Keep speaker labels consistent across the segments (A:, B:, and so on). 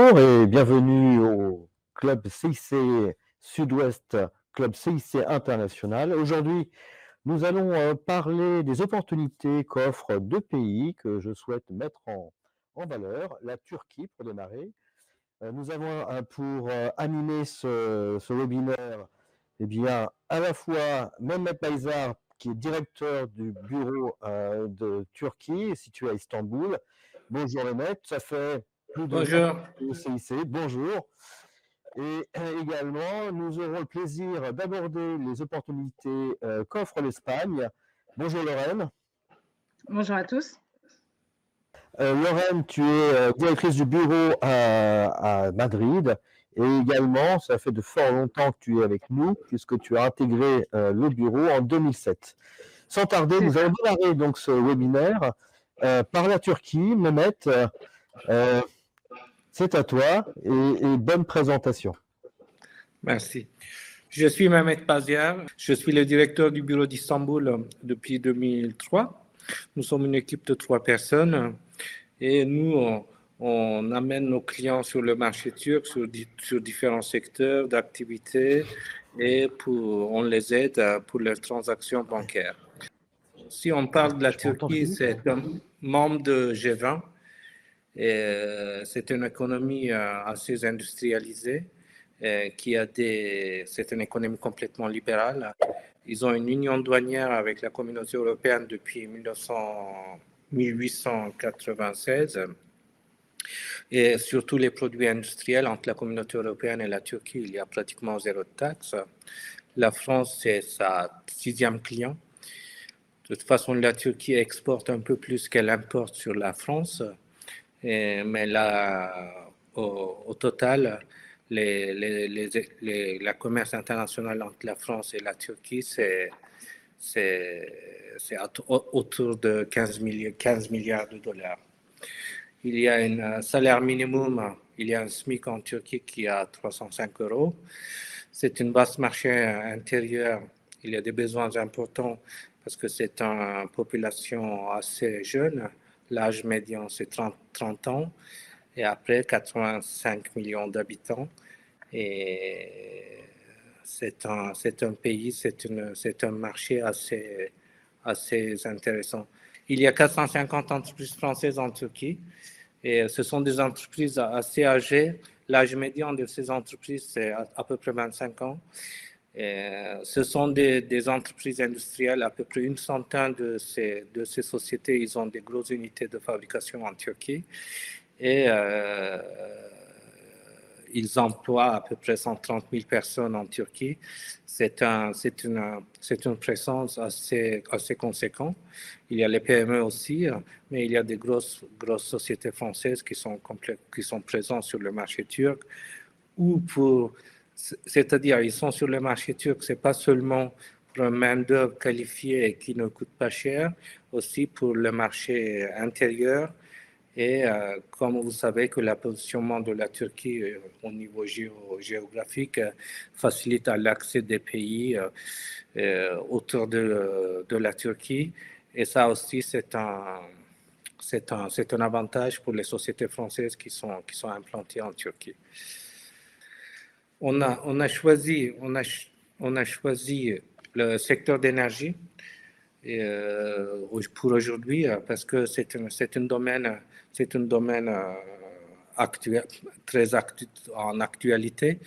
A: Bonjour et bienvenue au Club CIC Sud-Ouest, Club CIC International. Aujourd'hui, nous allons parler des opportunités qu'offrent deux pays que je souhaite mettre en valeur. La Turquie, pour démarrer. Nous avons pour animer ce webinaire, eh bien, à la fois Mehmet Bayzar, qui est directeur du bureau de Turquie, situé à Istanbul. Bonjour Mehmet, ça fait plus de 20 ans
B: Bonjour.
A: au CIC. Bonjour. Et également, nous aurons le plaisir d'aborder les opportunités qu'offre l'Espagne. Bonjour Lorraine.
C: Bonjour à tous.
A: Lorraine, tu es directrice du bureau à Madrid et également, ça fait de fort longtemps que tu es avec nous puisque tu as intégré le bureau en 2007. Sans tarder, nous allons démarrer donc ce webinaire par la Turquie. Mehmet, c'est à toi et bonne présentation.
B: Merci. Je suis Mehmet Baziar, je suis le directeur du bureau d'Istanbul depuis 2003. Nous sommes une équipe de 3 personnes et nous, on amène nos clients sur le marché turc sur différents secteurs d'activité et on les aide pour leurs transactions bancaires. Si on parle de la Turquie, c'est un membre de G20 et c'est une économie assez industrialisée. C'est une économie complètement libérale. Ils ont une union douanière avec la communauté européenne depuis 1896. Et sur tous les produits industriels entre la communauté européenne et la Turquie, il y a pratiquement 0 taxe. La France, c'est sa 6e client. De toute façon, la Turquie exporte un peu plus qu'elle importe sur la France. Mais là, au total, la commerce internationale entre la France et la Turquie, c'est autour de 15 milliards de dollars. Il y a un salaire minimum, il y a un SMIC en Turquie qui est à 305 €. C'est une basse marché intérieur. Il y a des besoins importants parce que c'est une population assez jeune. L'âge médian, c'est 30 ans. Et après, 85 millions d'habitants. Et c'est un pays, c'est un marché assez intéressant. Il y a 450 entreprises françaises en Turquie. Et ce sont des entreprises assez âgées. L'âge médian de ces entreprises, c'est à peu près 25 ans. Et ce sont des entreprises industrielles, à peu près une centaine de ces sociétés, ils ont des grosses unités de fabrication en Turquie. Et ils emploient à peu près 130 000 personnes en Turquie. C'est une présence assez conséquente. Il y a les PME aussi, mais il y a des grosses sociétés françaises qui sont présentes sur le marché turc. C'est-à-dire, ils sont sur le marché turc, ce n'est pas seulement pour une main-d'œuvre qualifiée et qui ne coûte pas cher, aussi pour le marché intérieur. Et comme vous savez que le positionnement de la Turquie au niveau géographique facilite l'accès des pays autour de la Turquie. Et ça aussi, c'est un avantage pour les sociétés françaises qui sont implantées en Turquie. On a choisi le secteur d'énergie pour aujourd'hui parce que c'est un domaine très en actualité.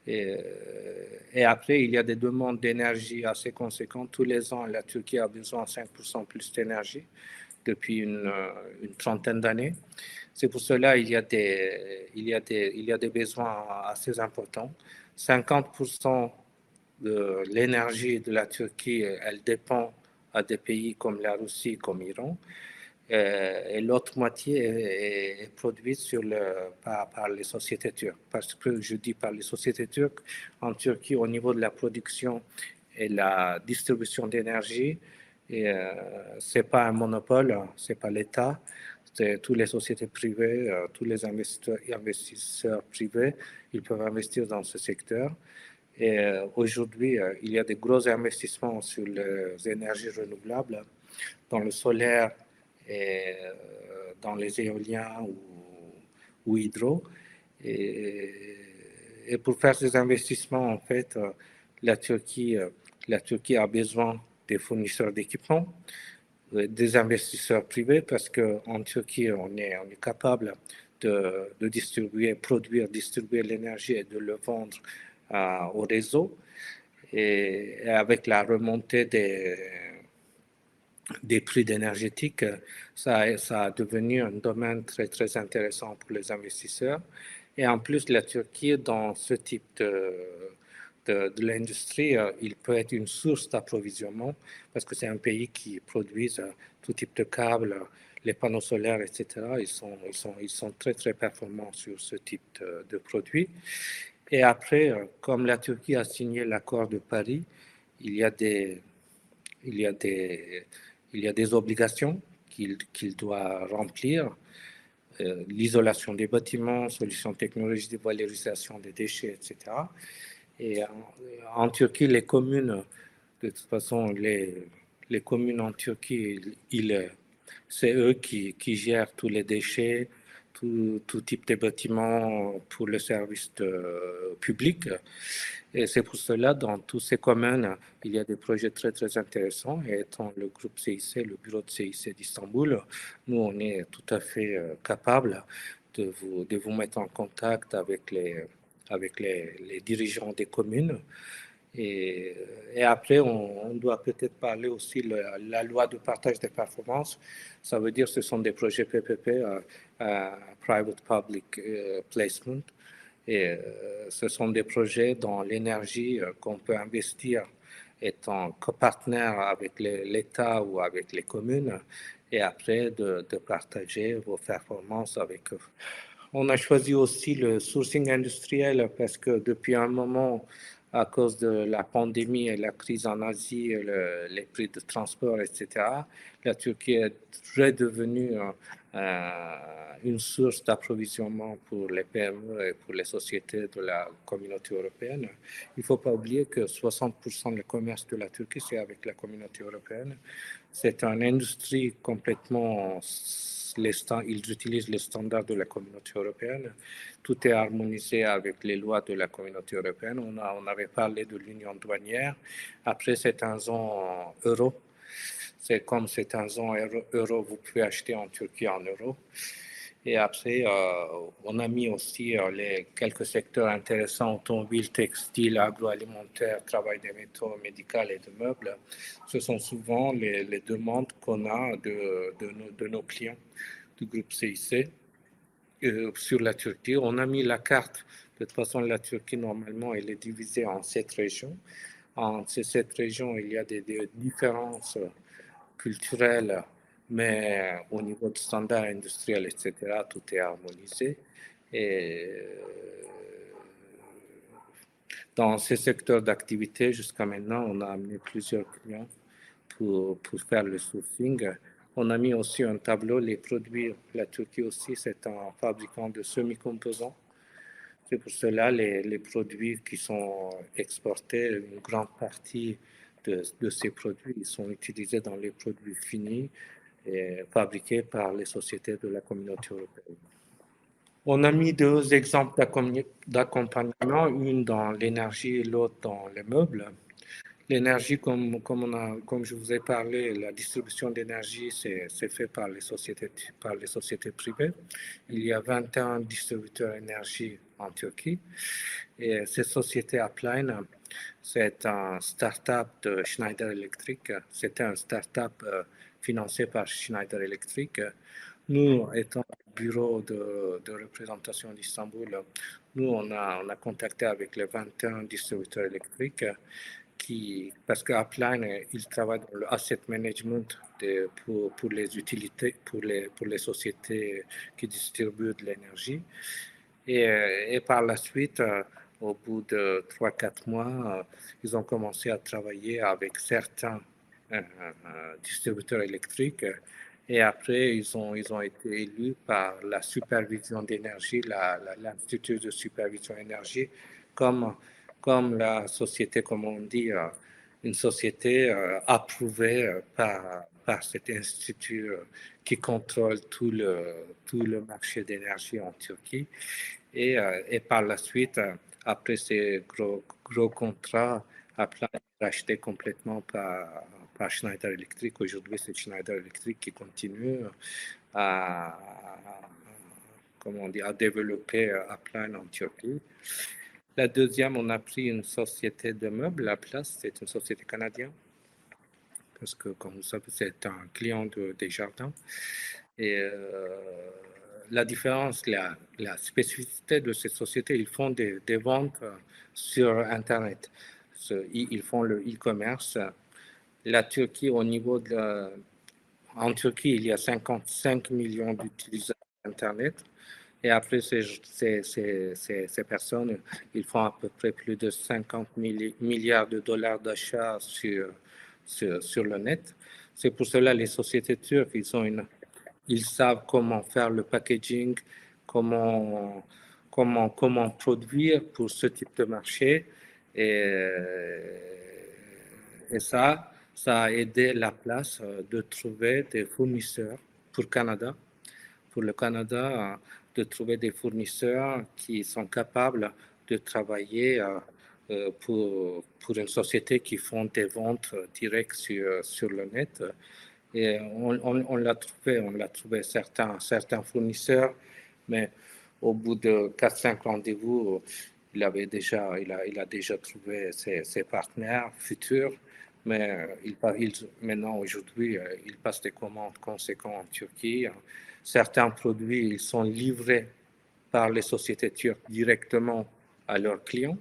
B: Et après, il y a des demandes d'énergie assez conséquentes. Tous les ans, la Turquie a besoin de 5% plus d'énergie depuis une trentaine d'années. C'est pour cela qu'il y a des besoins assez importants. 50% de l'énergie de la Turquie, elle dépend à des pays comme la Russie, comme l'Iran. Et l'autre moitié est produite par les sociétés turques. Parce que je dis par les sociétés turques, en Turquie, au niveau de la production et la distribution d'énergie, ce n'est pas un monopole, ce n'est pas l'État. Toutes les sociétés privées, tous les investisseurs privés, ils peuvent investir dans ce secteur. Et aujourd'hui, il y a des gros investissements sur les énergies renouvelables, dans le solaire et dans les éoliens ou hydro. Et pour faire ces investissements, en fait, la Turquie a besoin des fournisseurs d'équipements, des investisseurs privés, parce qu'en Turquie, on est capable de distribuer l'énergie et de le vendre au réseau. Et avec la remontée des prix énergétiques, ça a devenu un domaine très, très intéressant pour les investisseurs. Et en plus, la Turquie, dans ce type de l'industrie, il peut être une source d'approvisionnement parce que c'est un pays qui produit tout type de câbles, les panneaux solaires, etc. Ils sont très, très performants sur ce type de produits. Et après, comme la Turquie a signé l'accord de Paris, il y a des obligations qu'il doit remplir. L'isolation des bâtiments, solutions technologiques de valorisation des déchets, etc. Et en Turquie, les communes, de toute façon, les communes en Turquie, c'est eux qui gèrent tous les déchets, tout type de bâtiments pour le service public. Et c'est pour cela, dans tous ces communes, il y a des projets très, très intéressants. Et étant le groupe CIC, le bureau de CIC d'Istanbul, nous, on est tout à fait capable de vous mettre en contact avec les dirigeants des communes. Et après, on doit peut-être parler aussi de la loi de partage des performances. Ça veut dire que ce sont des projets PPP, Private Public Placement. Et ce sont des projets dans l'énergie qu'on peut investir étant copartenaire avec l'État ou avec les communes et après de partager vos performances avec eux. On a choisi aussi le sourcing industriel parce que depuis un moment, à cause de la pandémie et la crise en Asie, les prix de transport, etc., la Turquie est redevenue une source d'approvisionnement pour les PME et pour les sociétés de la communauté européenne. Il ne faut pas oublier que 60% du commerce de la Turquie, c'est avec la communauté européenne. C'est une industrie complètement... Ils utilisent les standards de la communauté européenne. Tout est harmonisé avec les lois de la communauté européenne. On avait parlé de l'union douanière. Après, c'est un zone euro. C'est comme c'est un zone euro, vous pouvez acheter en Turquie en euros. Et après, on a mis aussi les quelques secteurs intéressants, automobiles, textiles, agroalimentaire, travail des métaux, médical et de meubles. Ce sont souvent les demandes qu'on a de nos clients du groupe CIC sur la Turquie. On a mis la carte. De toute façon, la Turquie, normalement, elle est divisée en 7 régions. En ces 7 régions, il y a des différences culturelles, mais au niveau de standards industriels, etc., tout est harmonisé. Et dans ces secteurs d'activité, jusqu'à maintenant, on a amené plusieurs clients pour faire le sourcing. On a mis aussi un tableau, les produits. La Turquie aussi, c'est un fabricant de semi-composants. C'est pour cela les produits qui sont exportés, une grande partie de ces produits, ils sont utilisés dans les produits finis et fabriqués par les sociétés de la communauté européenne. On a mis 2 exemples d'accompagnement, une dans l'énergie et l'autre dans les meubles. L'énergie, comme je vous ai parlé, la distribution d'énergie, c'est fait par les sociétés privées. Il y a 21 distributeurs d'énergie en Turquie. Et cette société Appline, c'est un start-up de Schneider Electric. C'était un start-up financé par Schneider Electric. Nous, étant bureau de représentation d'Istanbul, nous, on a contacté avec les 21 distributeurs électriques parce qu'Appline, il travaille dans le asset management pour les utilités, pour les sociétés qui distribuent de l'énergie. Et par la suite, au bout de 3-4 mois, ils ont commencé à travailler avec certains distributeurs électriques. Et après, ils ont été élus par la supervision d'énergie, l'Institut de supervision d'énergie, comme la société, comme on dit, une société approuvée par cet institut qui contrôle tout le marché d'énergie en Turquie. et par la suite, après ces gros contrats, Apple est racheté complètement par Schneider Electric. Aujourd'hui, c'est Schneider Electric qui continue à développer Apple en Turquie. La deuxième, on a pris une société de meubles, La Place, c'est une société canadienne, parce que, comme vous savez, c'est un client de Desjardins. Et la différence, la spécificité de ces sociétés, ils font des ventes sur Internet. Ils font le e-commerce. La Turquie, en Turquie, il y a 55 millions d'utilisateurs d'Internet. Et après, ces personnes, ils font à peu près plus de 50 milliards de dollars d'achats sur le net. C'est pour cela les sociétés turques, ils savent comment faire le packaging, comment produire pour ce type de marché. Et ça a aidé La Place de trouver des fournisseurs pour le Canada, de trouver des fournisseurs qui sont capables de travailler pour une société qui font des ventes directes sur le net. Et on l'a trouvé certains fournisseurs, mais au bout de 4-5 rendez-vous, il a déjà trouvé ses partenaires futurs. Mais maintenant, aujourd'hui, il passe des commandes conséquentes en Turquie. Certains produits, ils sont livrés par les sociétés turques directement à leurs clients,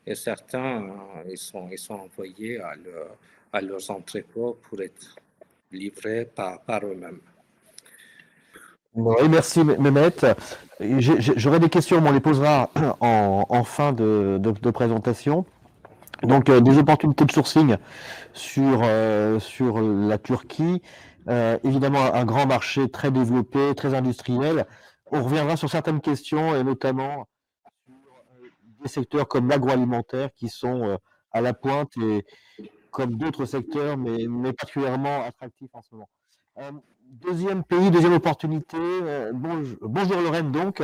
B: et certains, ils sont envoyés à leurs entrepôts pour être livrés par eux-mêmes.
A: Oui, merci Mehmet. J'aurai des questions, mais on les posera en fin de présentation. Donc, des opportunités de sourcing sur la Turquie. Évidemment, un grand marché très développé, très industriel. On reviendra sur certaines questions, et notamment sur des secteurs comme l'agroalimentaire qui sont à la pointe, et comme d'autres secteurs, mais particulièrement attractifs en ce moment. Deuxième pays, deuxième opportunité. Bonjour Lorraine, donc.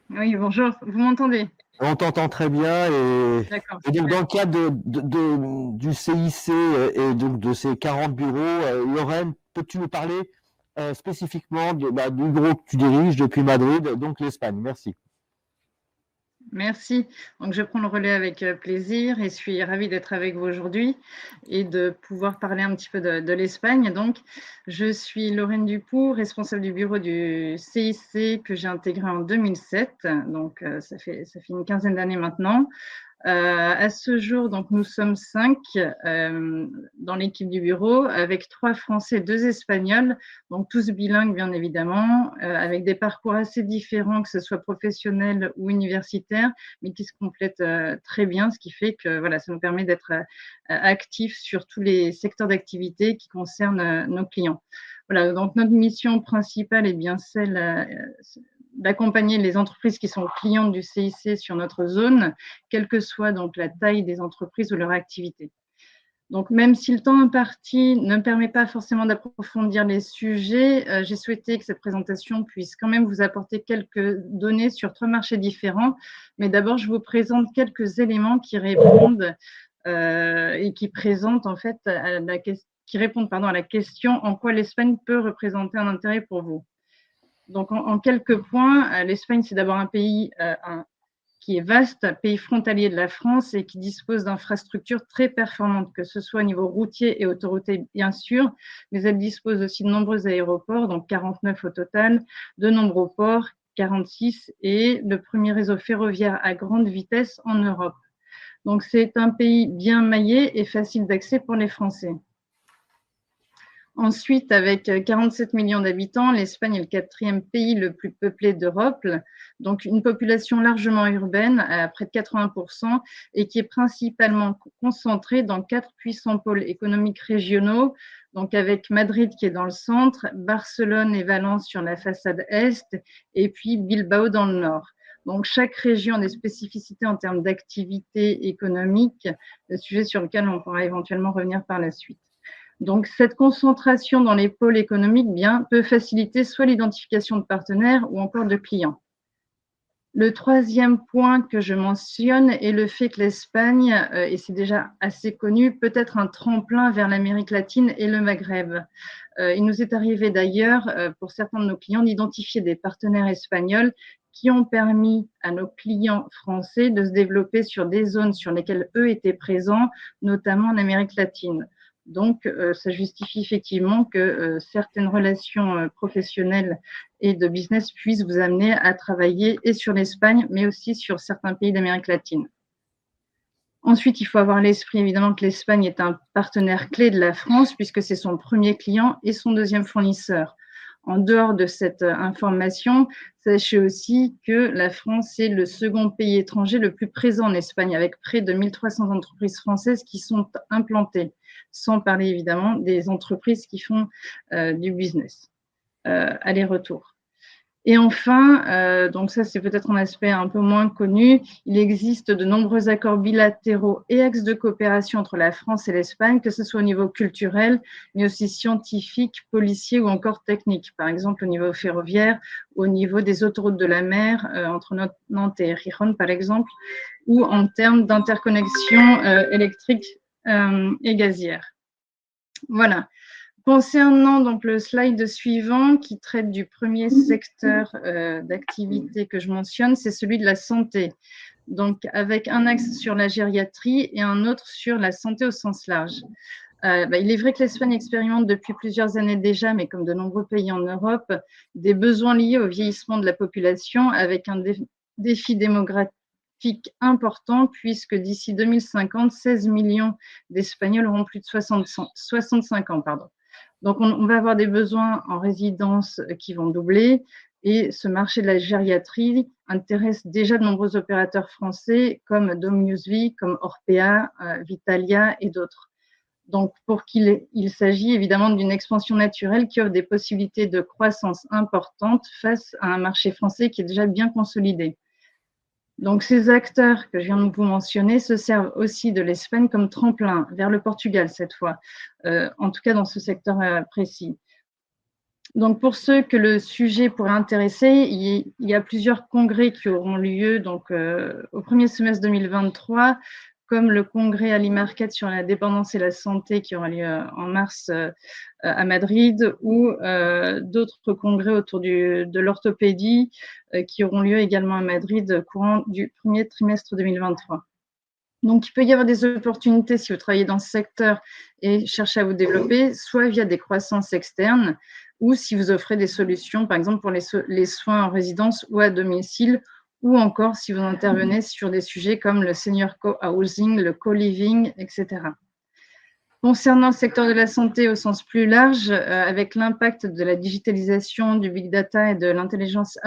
C: Oui, bonjour, vous m'entendez?
A: On t'entend très bien, et donc dans le cadre du CIC et donc de ces 40 bureaux, Lorraine, peux-tu nous parler spécifiquement du bureau que tu diriges depuis Madrid, donc l'Espagne? Merci.
C: Merci. Donc, je prends le relais avec plaisir et suis ravie d'être avec vous aujourd'hui et de pouvoir parler un petit peu de l'Espagne. Donc, je suis Lorraine Dupoux, responsable du bureau du CIC que j'ai intégré en 2007. Donc, ça fait une quinzaine d'années maintenant. À ce jour, donc, nous sommes 5 dans l'équipe du bureau, avec 3 Français, 2 Espagnols, donc tous bilingues bien évidemment, avec des parcours assez différents, que ce soit professionnels ou universitaires, mais qui se complètent très bien, ce qui fait que voilà, ça nous permet d'être actifs sur tous les secteurs d'activité qui concernent nos clients. Voilà, donc notre mission principale est bien celle d'accompagner les entreprises qui sont clientes du CIC sur notre zone, quelle que soit donc la taille des entreprises ou leur activité. Donc, même si le temps imparti ne permet pas forcément d'approfondir les sujets, j'ai souhaité que cette présentation puisse quand même vous apporter quelques données sur 3 marchés différents. Mais d'abord, je vous présente quelques éléments qui répondent et qui présentent en fait qui répondent à la question en quoi l'Espagne peut représenter un intérêt pour vous. Donc, en quelques points, l'Espagne, c'est d'abord un pays qui est vaste, un pays frontalier de la France et qui dispose d'infrastructures très performantes, que ce soit au niveau routier et autoroutier, bien sûr, mais elle dispose aussi de nombreux aéroports, donc 49 au total, de nombreux ports, 46, et le premier réseau ferroviaire à grande vitesse en Europe. Donc, c'est un pays bien maillé et facile d'accès pour les Français. Ensuite, avec 47 millions d'habitants, l'Espagne est le 4e pays le plus peuplé d'Europe, donc une population largement urbaine, à près de 80%, et qui est principalement concentrée dans 4 puissants pôles économiques régionaux, donc avec Madrid qui est dans le centre, Barcelone et Valence sur la façade est, et puis Bilbao dans le nord. Donc, chaque région a des spécificités en termes d'activité économique, le sujet sur lequel on pourra éventuellement revenir par la suite. Donc, cette concentration dans les pôles économiques peut faciliter soit l'identification de partenaires ou encore de clients. Le troisième point que je mentionne est le fait que l'Espagne, et c'est déjà assez connu, peut être un tremplin vers l'Amérique latine et le Maghreb. Il nous est arrivé d'ailleurs, pour certains de nos clients, d'identifier des partenaires espagnols qui ont permis à nos clients français de se développer sur des zones sur lesquelles eux étaient présents, notamment en Amérique latine. Donc, ça justifie effectivement que certaines relations professionnelles et de business puissent vous amener à travailler et sur l'Espagne, mais aussi sur certains pays d'Amérique latine. Ensuite, il faut avoir à l'esprit évidemment que l'Espagne est un partenaire clé de la France puisque c'est son premier client et son deuxième fournisseur. En dehors de cette information, sachez aussi que la France est le second pays étranger le plus présent en Espagne, avec près de 1300 entreprises françaises qui sont implantées, sans parler évidemment des entreprises qui font du business, aller-retour. Et enfin, donc ça c'est peut-être un aspect un peu moins connu, il existe de nombreux accords bilatéraux et axes de coopération entre la France et l'Espagne, que ce soit au niveau culturel, mais aussi scientifique, policier ou encore technique, par exemple au niveau ferroviaire, au niveau des autoroutes de la mer, entre Nantes et Gijón par exemple, ou en termes d'interconnexion électrique et gazière. Voilà. Concernant donc le slide suivant qui traite du premier secteur d'activité que je mentionne, c'est celui de la santé. Donc avec un axe sur la gériatrie et un autre sur la santé au sens large. Il est vrai que l'Espagne expérimente depuis plusieurs années déjà, mais comme de nombreux pays en Europe, des besoins liés au vieillissement de la population avec un défi démographique important puisque d'ici 2050, 16 millions d'Espagnols auront plus de 65 ans. Donc, on va avoir des besoins en résidence qui vont doubler et ce marché de la gériatrie intéresse déjà de nombreux opérateurs français comme Domusvi, comme Orpea, Vitalia et d'autres. Donc, il s'agit évidemment d'une expansion naturelle qui offre des possibilités de croissance importantes face à un marché français qui est déjà bien consolidé. Donc, ces acteurs que je viens de vous mentionner se servent aussi de l'Espagne comme tremplin vers le Portugal cette fois, en tout cas dans ce secteur précis. Donc, pour ceux que le sujet pourrait intéresser, il y a plusieurs congrès qui auront lieu donc, au premier semestre 2023, comme le congrès Ali-Market sur la dépendance et la santé qui aura lieu en mars à Madrid, ou d'autres congrès autour de l'orthopédie qui auront lieu également à Madrid courant du premier trimestre 2023. Donc, il peut y avoir des opportunités si vous travaillez dans ce secteur et cherchez à vous développer, soit via des croissances externes, ou si vous offrez des solutions, par exemple pour les soins en résidence ou à domicile, ou encore si vous intervenez sur des sujets comme le senior co-housing, le co-living, etc. Concernant le secteur de la santé au sens plus large, avec l'impact de la digitalisation, du big data et de l'intelligence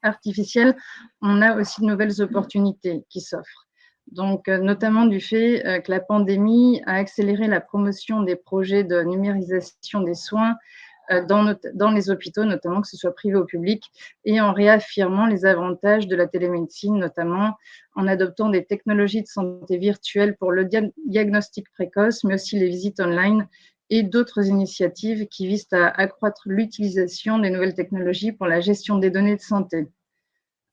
C: artificielle, on a aussi de nouvelles opportunités qui s'offrent. Donc, notamment du fait que la pandémie a accéléré la promotion des projets de numérisation des soins dans les hôpitaux, notamment que ce soit privé ou public, et en réaffirmant les avantages de la télémédecine, notamment en adoptant des technologies de santé virtuelle pour le diagnostic précoce, mais aussi les visites online et d'autres initiatives qui visent à accroître l'utilisation des nouvelles technologies pour la gestion des données de santé.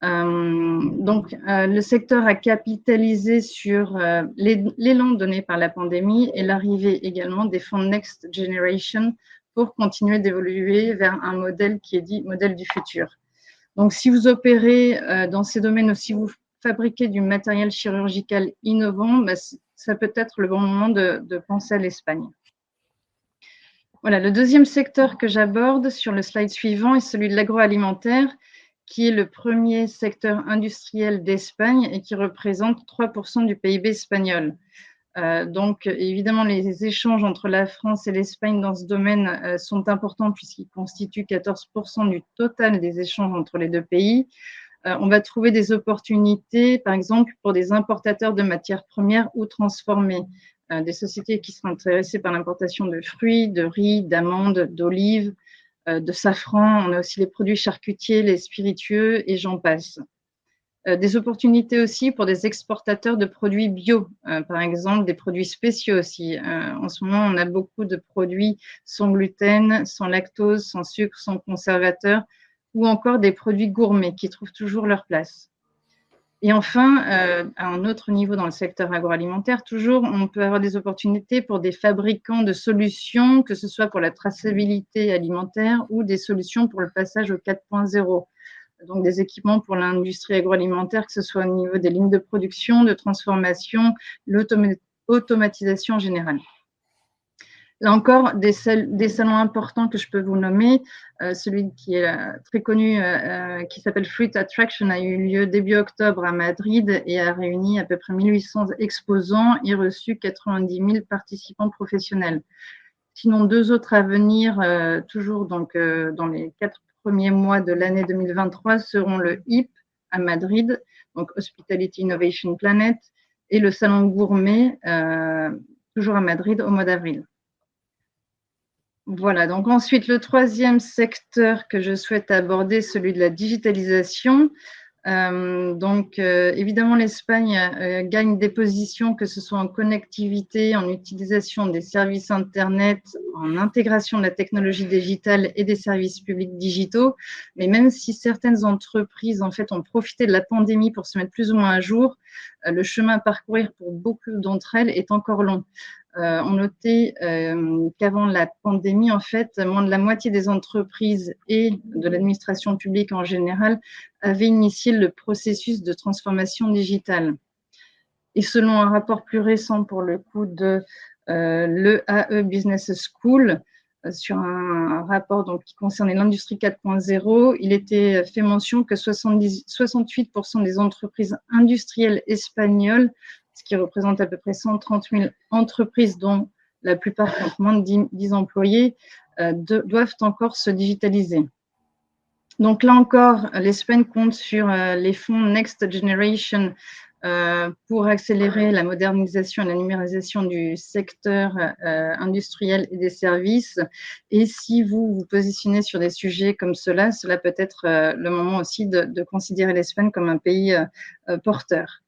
C: Le secteur a capitalisé sur l'élan donné par la pandémie et l'arrivée également des fonds Next Generation pour continuer d'évoluer vers un modèle qui est dit modèle du futur. Donc, si vous opérez dans ces domaines ou si vous fabriquez du matériel chirurgical innovant, ça peut être le bon moment de penser à l'Espagne. Voilà, le deuxième secteur que j'aborde sur le slide suivant est celui de l'agroalimentaire, qui est le premier secteur industriel d'Espagne et qui représente 3% du PIB espagnol. Donc, évidemment, les échanges entre la France et l'Espagne dans ce domaine sont importants puisqu'ils constituent 14% du total des échanges entre les deux pays. On va trouver des opportunités, par exemple, pour des importateurs de matières premières ou transformées, des sociétés qui seraient intéressées par l'importation de fruits, de riz, d'amandes, d'olives, de safran. On a aussi les produits charcutiers, les spiritueux et j'en passe. Des opportunités aussi pour des exportateurs de produits bio, par exemple des produits spéciaux aussi. En ce moment, on a beaucoup de produits sans gluten, sans lactose, sans sucre, sans conservateur, ou encore des produits gourmets qui trouvent toujours leur place. Et enfin, à un autre niveau dans le secteur agroalimentaire, toujours, on peut avoir des opportunités pour des fabricants de solutions, que ce soit pour la traçabilité alimentaire ou des solutions pour le passage au 4.0. Donc des équipements pour l'industrie agroalimentaire, que ce soit au niveau des lignes de production, de transformation, l'automatisation en général. Là encore, des salons importants que je peux vous nommer. Celui qui est très connu, qui s'appelle Fruit Attraction, a eu lieu début octobre à Madrid et a réuni à peu près 1800 exposants et reçu 90 000 participants professionnels. Sinon, 2 autres à venir, toujours donc, dans les 4 premiers mois de l'année 2023, seront le HIP à Madrid, donc Hospitality Innovation Planet, et le Salon Gourmet, toujours à Madrid, au mois d'avril. Voilà, donc ensuite, le troisième secteur que je souhaite aborder, celui de la digitalisation. Évidemment, l'Espagne gagne des positions, que ce soit en connectivité, en utilisation des services Internet, en intégration de la technologie digitale et des services publics digitaux. Mais même si certaines entreprises, en fait, ont profité de la pandémie pour se mettre plus ou moins à jour, le chemin à parcourir pour beaucoup d'entre elles est encore long. On notait qu'avant la pandémie, en fait, moins de la moitié des entreprises et de l'administration publique en général avaient initié le processus de transformation digitale. Et selon un rapport plus récent pour le coup de l'EAE Business School, sur un rapport donc, qui concernait l'industrie 4.0, il était fait mention que 68% des entreprises industrielles espagnoles, ce qui représente à peu près 130 000 entreprises, dont la plupart comptent moins de 10 employés, doivent encore se digitaliser. Donc là encore, l'Espagne compte sur les fonds Next Generation pour accélérer la modernisation et la numérisation du secteur industriel et des services. Et si vous vous positionnez sur des sujets comme cela peut être le moment aussi de considérer l'Espagne comme un pays porteur.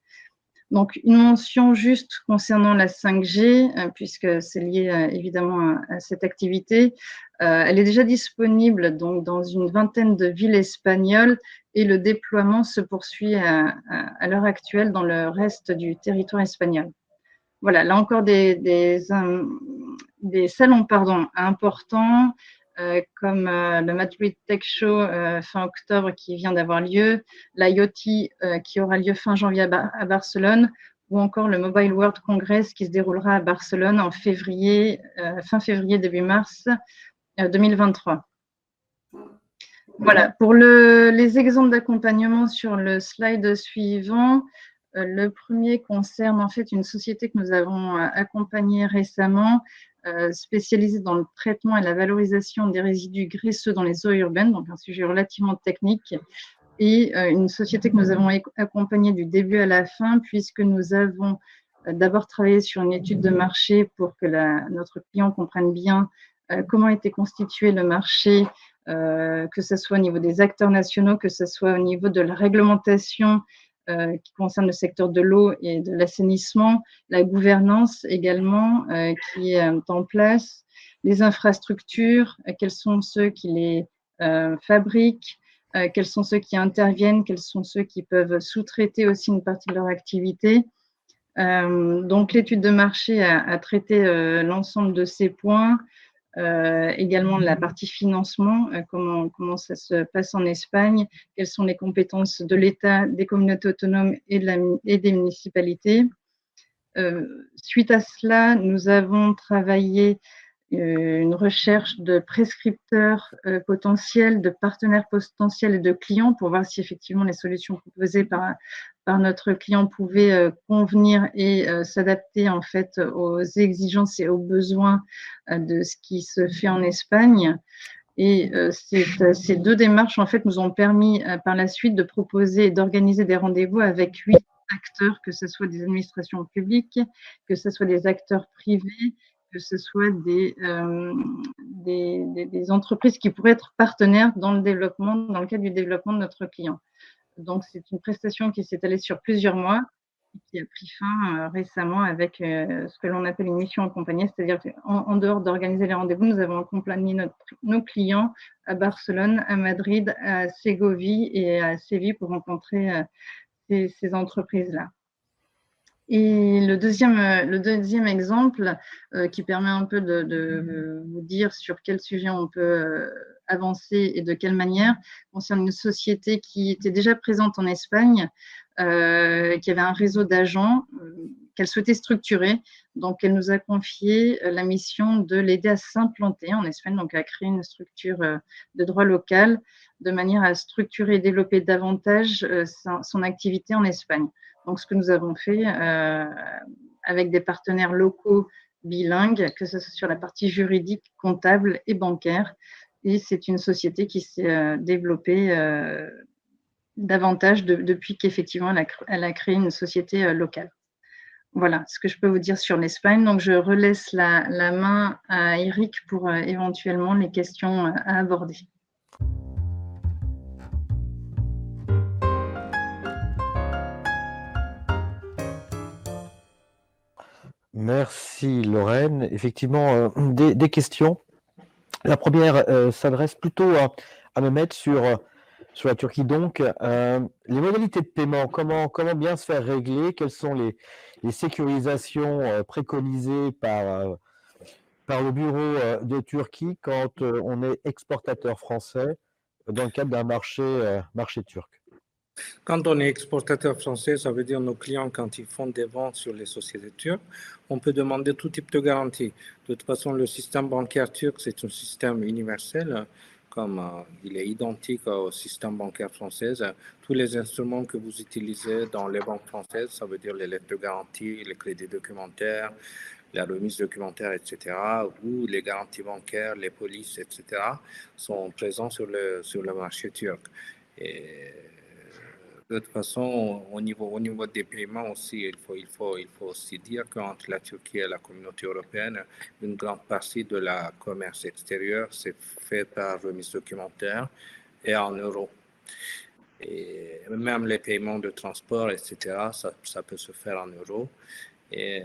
C: Donc, une mention juste concernant la 5G, puisque c'est lié évidemment à cette activité. Elle est déjà disponible donc, dans une vingtaine de villes espagnoles et le déploiement se poursuit à l'heure actuelle dans le reste du territoire espagnol. Voilà, là encore des salons importants, comme le Madrid Tech Show fin octobre qui vient d'avoir lieu, l'IoT qui aura lieu fin janvier à Barcelone, ou encore le Mobile World Congress qui se déroulera à Barcelone en février, fin février, début mars 2023. Voilà, pour les exemples d'accompagnement sur le slide suivant, le premier concerne en fait une société que nous avons accompagnée récemment, spécialisée dans le traitement et la valorisation des résidus graisseux dans les eaux urbaines, donc un sujet relativement technique, et une société que nous avons accompagnée du début à la fin, puisque nous avons d'abord travaillé sur une étude de marché pour que notre client comprenne bien comment était constitué le marché, que ce soit au niveau des acteurs nationaux, que ce soit au niveau de la réglementation qui concerne le secteur de l'eau et de l'assainissement, la gouvernance également qui est en place, les infrastructures, quels sont ceux qui les fabriquent, quels sont ceux qui interviennent, quels sont ceux qui peuvent sous-traiter aussi une partie de leur activité. Donc l'étude de marché a traité l'ensemble de ces points. Également la partie financement, comment ça se passe en Espagne, quelles sont les compétences de l'État, des communautés autonomes et des municipalités. Suite à cela, nous avons travaillé une recherche de prescripteurs potentiels, de partenaires potentiels et de clients pour voir si effectivement les solutions proposées par notre client pouvaient convenir et s'adapter en fait aux exigences et aux besoins de ce qui se fait en Espagne. Et ces 2 démarches en fait nous ont permis par la suite de proposer et d'organiser des rendez-vous avec 8 acteurs, que ce soit des administrations publiques, que ce soit des acteurs privés, que ce soit des entreprises qui pourraient être partenaires dans le cadre du développement de notre client. Donc, c'est une prestation qui s'est étalée sur plusieurs mois qui a pris fin récemment avec ce que l'on appelle une mission accompagnée, c'est-à-dire qu'en dehors d'organiser les rendez-vous, nous avons accompagné nos clients à Barcelone, à Madrid, à Ségovie et à Séville pour rencontrer ces entreprises-là. Et le deuxième exemple qui permet un peu de vous dire sur quel sujet on peut avancer et de quelle manière concerne une société qui était déjà présente en Espagne, qui avait un réseau d'agents qu'elle souhaitait structurer. Donc, elle nous a confié la mission de l'aider à s'implanter en Espagne, donc à créer une structure de droit local de manière à structurer et développer davantage son activité en Espagne. Donc, ce que nous avons fait avec des partenaires locaux bilingues, que ce soit sur la partie juridique, comptable et bancaire. Et c'est une société qui s'est développée davantage depuis qu'effectivement elle a créé une société locale. Voilà ce que je peux vous dire sur l'Espagne. Donc, je relaisse la main à Eric pour éventuellement les questions à aborder.
A: Merci Lorraine. Effectivement, des questions. La première s'adresse plutôt à me mettre sur la Turquie. Donc, les modalités de paiement, comment bien se faire régler? Quelles sont les sécurisations préconisées par le bureau de Turquie quand on est exportateur français dans le cadre d'un marché turc?
B: Quand on est exportateur français, ça veut dire nos clients, quand ils font des ventes sur les sociétés turques, on peut demander tout type de garantie. De toute façon, le système bancaire turc, c'est un système universel, comme il est identique au système bancaire français. Tous les instruments que vous utilisez dans les banques françaises, ça veut dire les lettres de garantie, les crédits documentaires, la remise documentaire, etc., ou les garanties bancaires, les polices, etc., sont présents sur le marché turc. Et de toute façon, au niveau des paiements aussi, il faut aussi dire qu'entre la Turquie et la communauté européenne, une grande partie de la commerce extérieur s'est fait par remise documentaire et en euros. Et même les paiements de transport, etc., ça peut se faire en euros. Et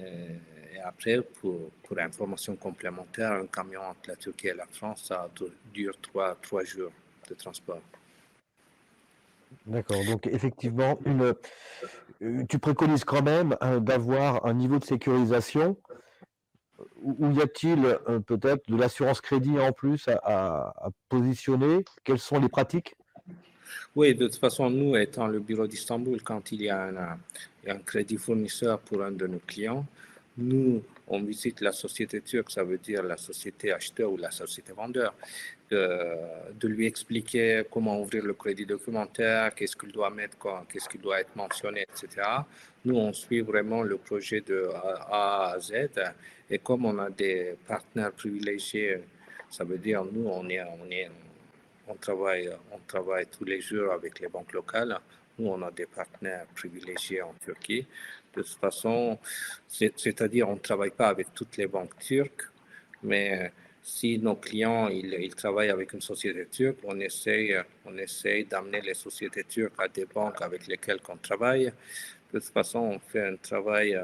B: après, pour information complémentaire, un camion entre la Turquie et la France, ça dure 3 jours de transport.
A: D'accord, donc effectivement, tu préconises quand même d'avoir un niveau de sécurisation ou y a-t-il peut-être de l'assurance crédit en plus à positionner? Quelles sont les pratiques?
B: Oui, de toute façon, nous, étant le bureau d'Istanbul, quand il y a un crédit fournisseur pour un de nos clients, nous, on visite la société turque, ça veut dire la société acheteur ou la société vendeur, de lui expliquer comment ouvrir le crédit documentaire, qu'est-ce qu'il doit mettre, qu'est-ce qui doit être mentionné, etc. Nous, on suit vraiment le projet de A à Z. Et comme on a des partenaires privilégiés, ça veut dire nous, on travaille tous les jours avec les banques locales. Nous, on a des partenaires privilégiés en Turquie. De toute façon, c'est-à-dire on ne travaille pas avec toutes les banques turques, mais si nos clients ils travaillent avec une société turque, on essaye d'amener les sociétés turques à des banques avec lesquelles on travaille. De toute façon, on fait un travail,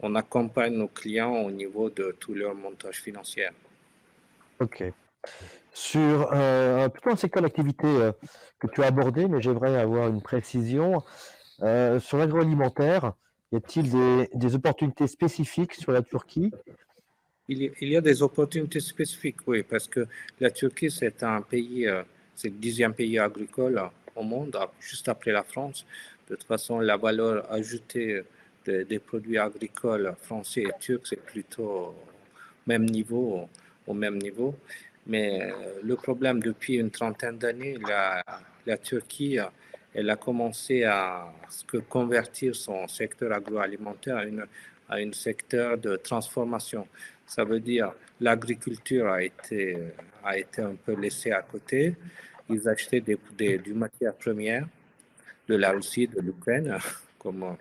B: on accompagne nos clients au niveau de tout leur montage financier.
A: Ok. Sur plutôt un secteur d'activité que tu as abordé, mais j'aimerais avoir une précision. Sur l'agroalimentaire, y a-t-il des opportunités spécifiques sur la Turquie?
B: Il y a des opportunités spécifiques, oui, parce que la Turquie, c'est un pays, c'est le 10e pays agricole au monde, juste après la France. De toute façon, la valeur ajoutée des produits agricoles français et turcs, c'est plutôt au même niveau. Mais le problème, depuis une trentaine d'années, la Turquie, elle a commencé à convertir son secteur agroalimentaire à un secteur de transformation. Ça veut dire l'agriculture a été un peu laissée à côté. Ils achetaient du matière première de la Russie, de l'Ukraine, comme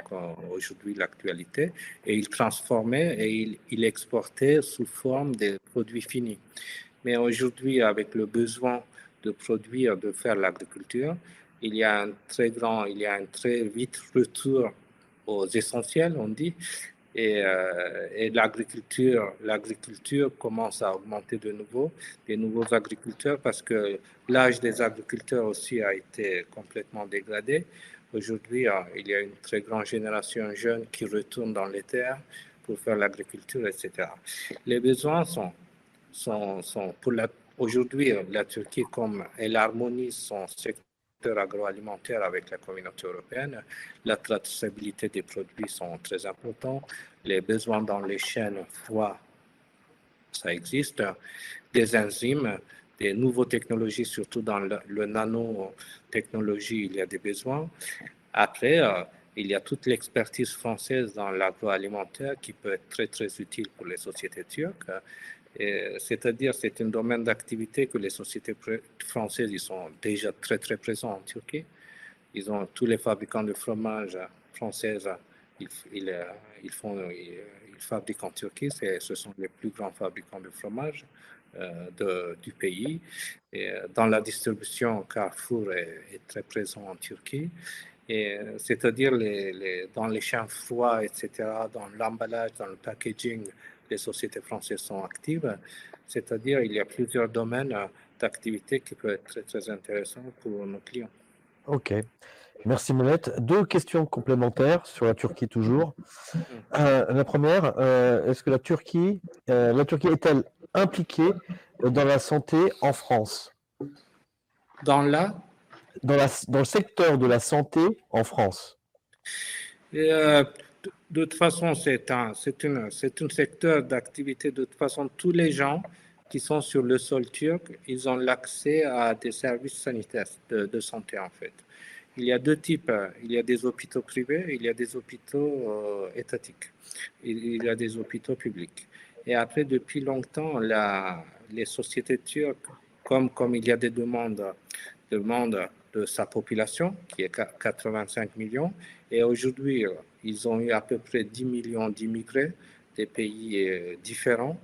B: aujourd'hui l'actualité, et ils transformaient et ils exportaient sous forme de produits finis. Mais aujourd'hui, avec le besoin de produire, de faire l'agriculture, il y a un très vite retour aux essentiels, on dit. Et l'agriculture commence à augmenter de nouveau, des nouveaux agriculteurs, parce que l'âge des agriculteurs aussi a été complètement dégradé. Aujourd'hui, il y a une très grande génération jeune qui retourne dans les terres pour faire l'agriculture, etc. Les besoins sont pour aujourd'hui, la Turquie, comme elle harmonise son secteur agroalimentaire avec la communauté européenne, la traçabilité des produits sont très importants. Les besoins dans les chaînes froides, ça existe. Des enzymes, des nouvelles technologies, surtout dans le nanotechnologie, il y a des besoins. Après, il y a toute l'expertise française dans l'agroalimentaire qui peut être très, très utile pour les sociétés turques. C'est-à-dire, c'est un domaine d'activité que les sociétés françaises, ils sont déjà très, très présents en Turquie. Ils ont tous les fabricants de fromage français, ils fabriquent en Turquie. Ce sont les plus grands fabricants de fromage du pays. Et dans la distribution, Carrefour est très présent en Turquie. C'est-à-dire dans les champs froids, etc., dans l'emballage, dans le packaging, les sociétés françaises sont actives. C'est-à-dire il y a plusieurs domaines d'activité qui peuvent être très, très intéressants pour nos clients.
A: Ok, merci Moulette. Deux questions complémentaires sur la Turquie toujours. La première, est-ce que la Turquie est-elle impliquée dans la santé en France?
B: Dans
A: le secteur de la santé en France?
B: De toute façon, c'est un secteur d'activité. De toute façon, tous les gens qui sont sur le sol turc, ils ont l'accès à des services sanitaires de santé, en fait. Il y a deux types. Il y a des hôpitaux privés, il y a des hôpitaux étatiques, il y a des hôpitaux publics. Et après, depuis longtemps, les sociétés turques, comme il y a des demandes de sa population, qui est 85 millions, et aujourd'hui, ils ont eu à peu près 10 millions d'immigrés des pays différents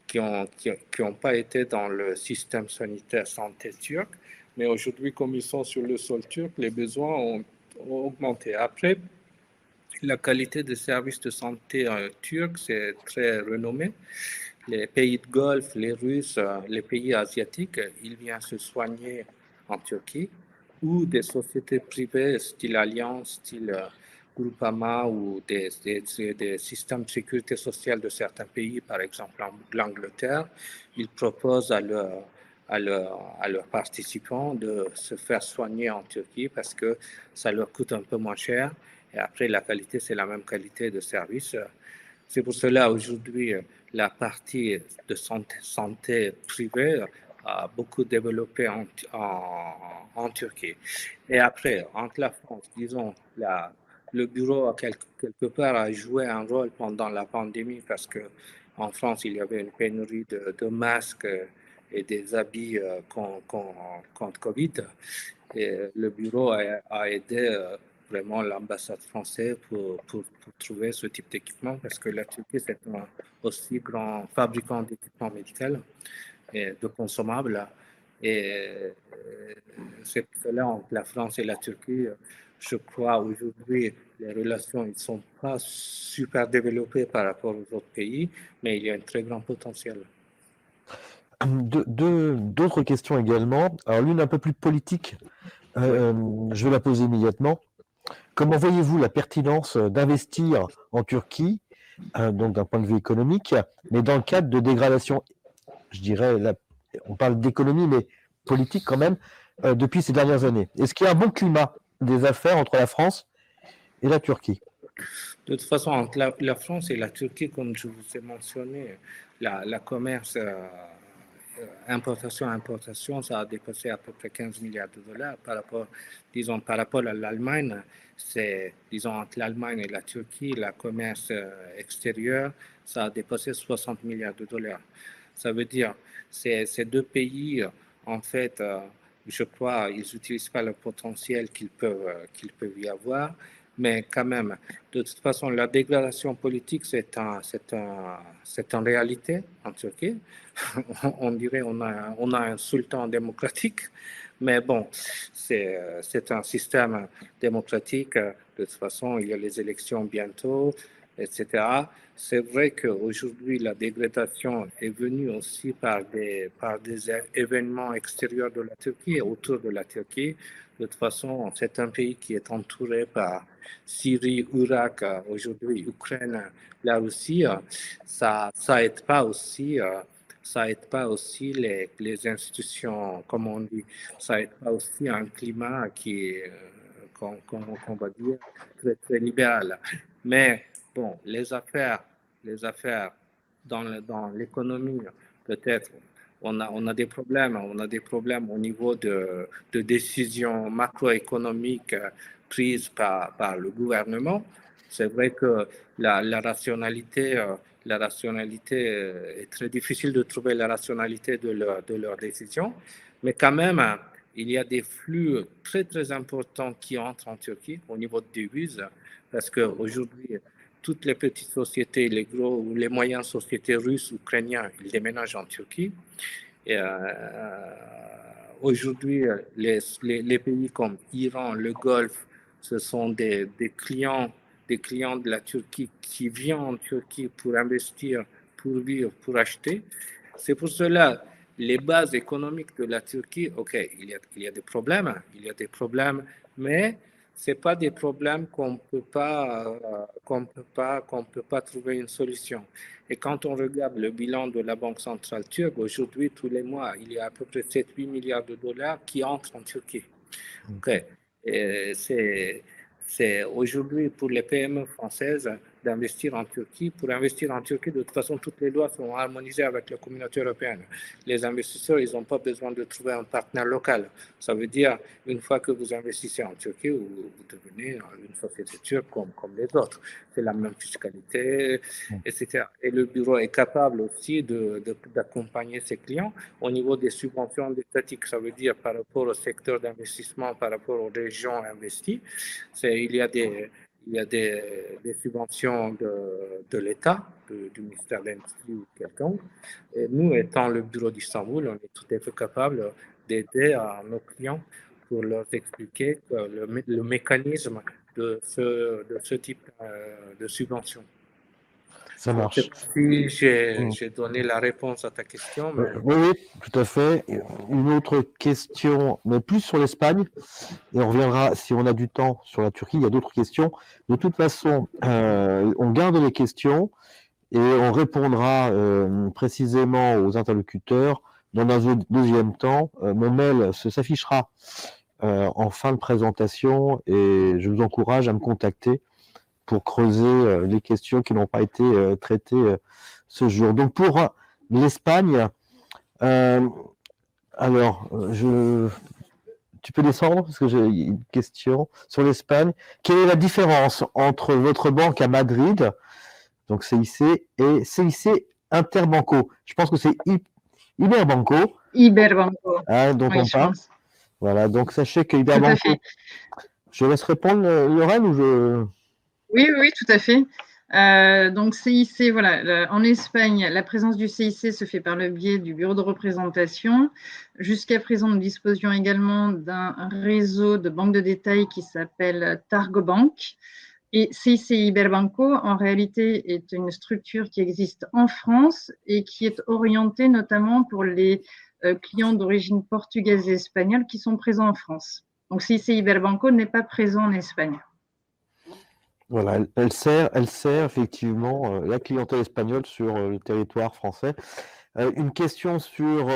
B: qui n'ont pas été dans le système sanitaire santé turc. Mais aujourd'hui, comme ils sont sur le sol turc, les besoins ont augmenté. Après, la qualité des services de santé turcs, c'est très renommé. Les pays de Golfe, les Russes, les pays asiatiques, ils viennent se soigner en Turquie, ou des sociétés privées, style Allianz, style Groupama, ou des systèmes de sécurité sociale de certains pays, par exemple l'Angleterre, ils proposent à leurs participants de se faire soigner en Turquie parce que ça leur coûte un peu moins cher. Et après, la qualité, c'est la même qualité de service. C'est pour cela, aujourd'hui, la partie de santé privée a beaucoup développé en Turquie. Et après, entre la France, disons, le bureau quelque part a joué un rôle pendant la pandémie parce qu'en France, il y avait une pénurie de masques et des habits contre Covid. Et le bureau a aidé vraiment l'ambassade française pour trouver ce type d'équipement parce que la Turquie, c'est un aussi grand fabricant d'équipements médicaux et de consommables. Et c'est pour cela entre la France et la Turquie, je crois aujourd'hui, les relations ne sont pas super développées par rapport aux autres pays, mais il y a un très grand potentiel.
A: D'autres questions également. Alors l'une un peu plus politique, je vais la poser immédiatement. Comment voyez-vous la pertinence d'investir en Turquie, donc d'un point de vue économique, mais dans le cadre de dégradation, je dirais, on parle d'économie, mais politique quand même, depuis ces dernières années? Est-ce qu'il y a un bon climat des affaires entre la France et la Turquie?
B: De toute façon, entre la France et la Turquie, comme je vous ai mentionné, la commerce importation, ça a dépassé à peu près 15 milliards de dollars par rapport à l'Allemagne. Disons, entre l'Allemagne et la Turquie, la commerce extérieur, ça a dépassé 60 milliards de dollars. Ça veut dire, ces deux pays, en fait, je crois, ils n'utilisent pas le potentiel qu'ils peuvent y avoir. mais quand même, de toute façon, la dégradation politique, c'est une réalité en Turquie. On dirait on a un sultan démocratique, mais bon, c'est un système démocratique. De toute façon, il y a les élections bientôt, etc. C'est vrai qu'aujourd'hui, la dégradation est venue aussi par des événements extérieurs de la Turquie, autour de la Turquie. De toute façon, c'est un pays qui est entouré par Syrie, Irak, aujourd'hui Ukraine, la Russie. Ça aide pas aussi. Ça aide pas aussi les institutions, comme on dit. Ça aide pas aussi un climat qui est, qu'on va dire, très, très libéral. Mais bon, les affaires dans l'économie, peut-être, on a des problèmes. On a des problèmes au niveau de décisions macroéconomiques prises par le gouvernement. C'est vrai que la rationalité, est très difficile de trouver la rationalité de leurs décisions. Mais quand même, il y a des flux très, très importants qui entrent en Turquie au niveau de devises, parce qu'aujourd'hui, toutes les petites sociétés, les gros ou les moyennes sociétés russes, ukrainiennes, ils déménagent en Turquie. Et, aujourd'hui, les pays comme Iran, le Golfe, ce sont des clients de la Turquie qui viennent en Turquie pour investir, pour vivre, pour acheter. C'est pour cela, les bases économiques de la Turquie, ok, il y a des problèmes, mais c'est pas des problèmes qu'on peut pas trouver une solution. Et quand on regarde le bilan de la Banque centrale turque, aujourd'hui, tous les mois, il y a à peu près 7-8 milliards de dollars qui entrent en Turquie. Okay. C'est aujourd'hui pour les PME françaises d'investir en Turquie. Pour investir en Turquie, de toute façon, toutes les lois sont harmonisées avec la communauté européenne. Les investisseurs, ils n'ont pas besoin de trouver un partenaire local. Ça veut dire, une fois que vous investissez en Turquie, vous devenez une société turque comme les autres. C'est la même fiscalité, etc. Et le bureau est capable aussi d'accompagner ses clients au niveau des subventions étatiques. Ça veut dire par rapport au secteur d'investissement, par rapport aux régions investies, il y a des subventions de l'État, du ministère de l'Industrie ou quelconque. Et nous, étant le bureau d'Istanbul, on est tout à fait capable d'aider nos clients pour leur expliquer le mécanisme de ce type de subvention.
A: Ça marche.
B: Si j'ai donné la réponse à ta question. Mais...
A: Oui, tout à fait. Une autre question, mais plus sur l'Espagne, et on reviendra, si on a du temps, sur la Turquie. Il y a d'autres questions. De toute façon, on garde les questions et on répondra précisément aux interlocuteurs dans un deuxième temps. Mon mail s'affichera en fin de présentation et je vous encourage à me contacter pour creuser les questions qui n'ont pas été traitées ce jour. Donc pour l'Espagne, alors tu peux descendre parce que j'ai une question sur l'Espagne. Quelle est la différence entre votre banque à Madrid, donc CIC, et CIC Interbanco? Je pense que c'est Iberbanco.
C: Iberbanco.
A: Dont
C: oui,
A: on parle. Voilà, donc sachez que Iberbanco. Je laisse répondre Lorraine ou je.
C: Oui, tout à fait. Donc CIC, voilà, en Espagne, la présence du CIC se fait par le biais du bureau de représentation. Jusqu'à présent, nous disposions également d'un réseau de banques de détail qui s'appelle Targobank. Et CIC Iberbanco, en réalité, est une structure qui existe en France et qui est orientée notamment pour les clients d'origine portugaise et espagnole qui sont présents en France. Donc CIC Iberbanco n'est pas présent en Espagne.
A: Voilà, elle sert effectivement la clientèle espagnole sur le territoire français. Une question sur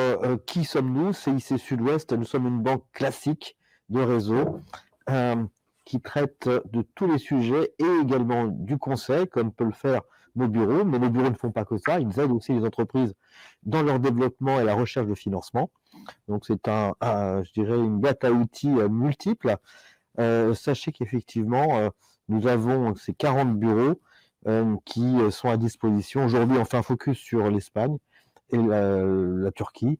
A: qui sommes-nous? CIC Sud-Ouest, nous sommes une banque classique de réseau qui traite de tous les sujets et également du conseil, comme peut le faire nos bureaux. Mais nos bureaux ne font pas que ça, ils aident aussi les entreprises dans leur développement et la recherche de financement. Donc c'est je dirais, une boîte à outils multiple. Sachez qu'effectivement, nous avons ces 40 bureaux qui sont à disposition. Aujourd'hui, on fait un focus sur l'Espagne et la Turquie,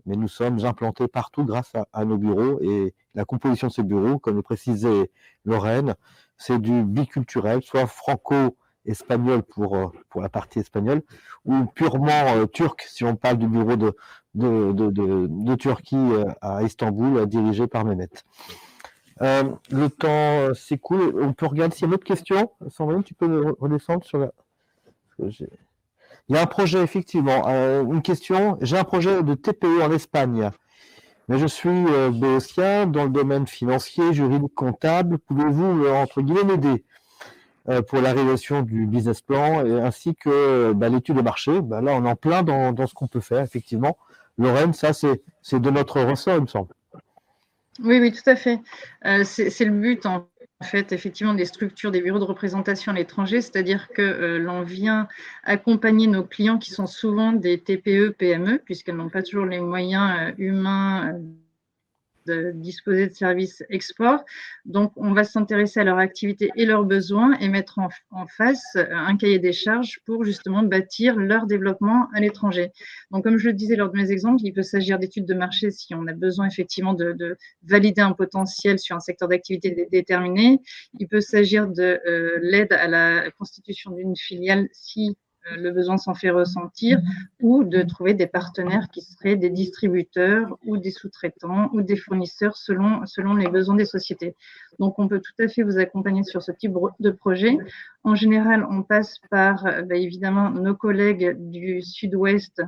A: mais nous sommes implantés partout grâce à nos bureaux. Et la composition de ces bureaux, comme le précisait Lorraine, c'est du biculturel, soit franco-espagnol pour la partie espagnole, ou purement turc, si on parle du bureau de Turquie à Istanbul, dirigé par Mehmet. Le temps s'écoule. On peut regarder s'il y a une autre question. Sandrine, tu peux redescendre sur la... Il y a un projet, effectivement. Une question. J'ai un projet de TPE en Espagne, mais je suis béotien dans le domaine financier, juridique, comptable. Pouvez-vous, entre guillemets, m'aider pour la réalisation du business plan ainsi que l'étude de marché? Là, on est en plein dans ce qu'on peut faire, effectivement. Lorraine, ça, c'est de notre ressort, il me semble.
C: Oui, tout à fait. C'est le but, en fait, effectivement, des structures, des bureaux de représentation à l'étranger, c'est-à-dire que l'on vient accompagner nos clients qui sont souvent des TPE, PME, puisqu'elles n'ont pas toujours les moyens humains de disposer de services export. Donc, on va s'intéresser à leur activité et leurs besoins et mettre en face un cahier des charges pour justement bâtir leur développement à l'étranger. Donc, comme je le disais lors de mes exemples, il peut s'agir d'études de marché si on a besoin effectivement de valider un potentiel sur un secteur d'activité déterminé. Il peut s'agir de l'aide à la constitution d'une filiale si le besoin s'en fait ressentir, ou de trouver des partenaires qui seraient des distributeurs ou des sous-traitants ou des fournisseurs selon les besoins des sociétés. Donc, on peut tout à fait vous accompagner sur ce type de projet. En général, on passe par évidemment nos collègues du Sud-Ouest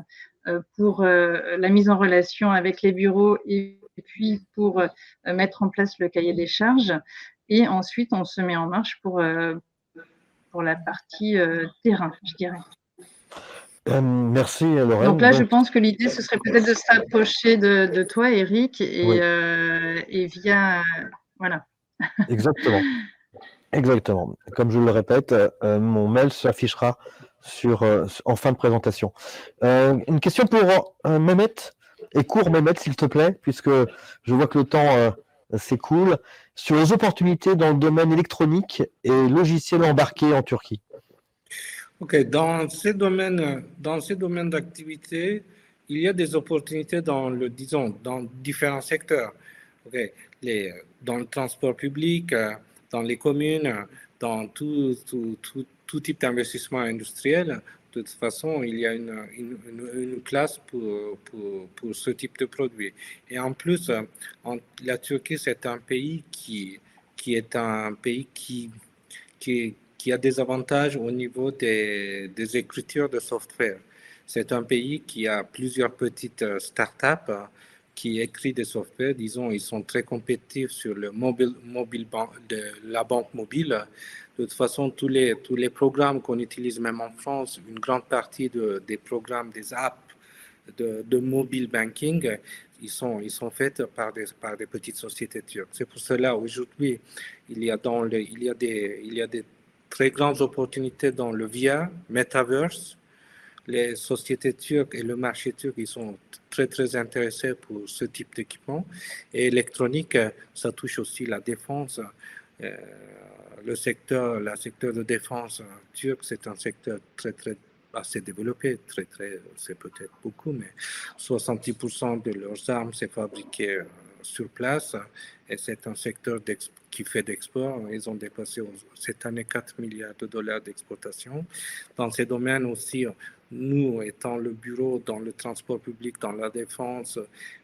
C: pour la mise en relation avec les bureaux et puis pour mettre en place le cahier des charges. Et ensuite, on se met en marche pour la partie terrain, je dirais.
A: Merci, Lorraine.
C: Donc là, je pense que l'idée, ce serait peut-être de s'approcher de toi, Eric, et via... voilà.
A: Exactement. Comme je le répète, mon mail s'affichera en fin de présentation. Une question pour Mehmet, et court Mehmet, s'il te plaît, puisque je vois que le temps s'écoule, sur les opportunités dans le domaine électronique et logiciel embarqué en Turquie.
B: Ok, dans ces domaines d'activité, il y a des opportunités dans différents secteurs. Okay. Dans le transport public, dans les communes, dans tout type d'investissement industriel. De toute façon, il y a une place pour ce type de produit. Et en plus, la Turquie, c'est un pays qui est un pays qui a des avantages au niveau des écritures de software. C'est un pays qui a plusieurs petites startups qui écrivent des softwares. Disons, ils sont très compétitifs sur le la banque mobile. De toute façon, tous les programmes qu'on utilise même en France, une grande partie des programmes, des apps de mobile banking, ils sont faits par des petites sociétés turques. C'est pour cela aujourd'hui, il y a des très grandes opportunités dans le VR, Metaverse. Les sociétés turques et le marché turc, ils sont très, très intéressés pour ce type d'équipement. Et électronique, ça touche aussi la défense. Le secteur de défense turc, c'est un secteur très, très assez développé. C'est peut-être beaucoup, mais 70% de leurs armes, c'est fabriqué sur place. Et c'est un secteur qui fait d'export. Ils ont dépassé cette année 4 milliards de dollars d'exportation. Dans ces domaines aussi, nous, étant le bureau dans le transport public, dans la défense,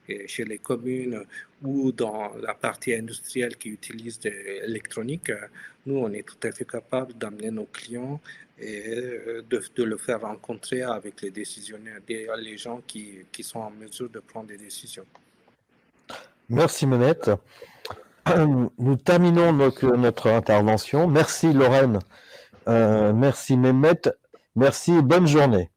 B: et chez les communes ou dans la partie industrielle qui utilise de l'électronique, nous, on est tout à fait capable d'amener nos clients et de le faire rencontrer avec les décisionnaires, les gens qui sont en mesure de prendre des décisions.
A: Merci Mehmet. Nous terminons notre intervention. Merci Lorraine, merci Mehmet, merci et bonne journée.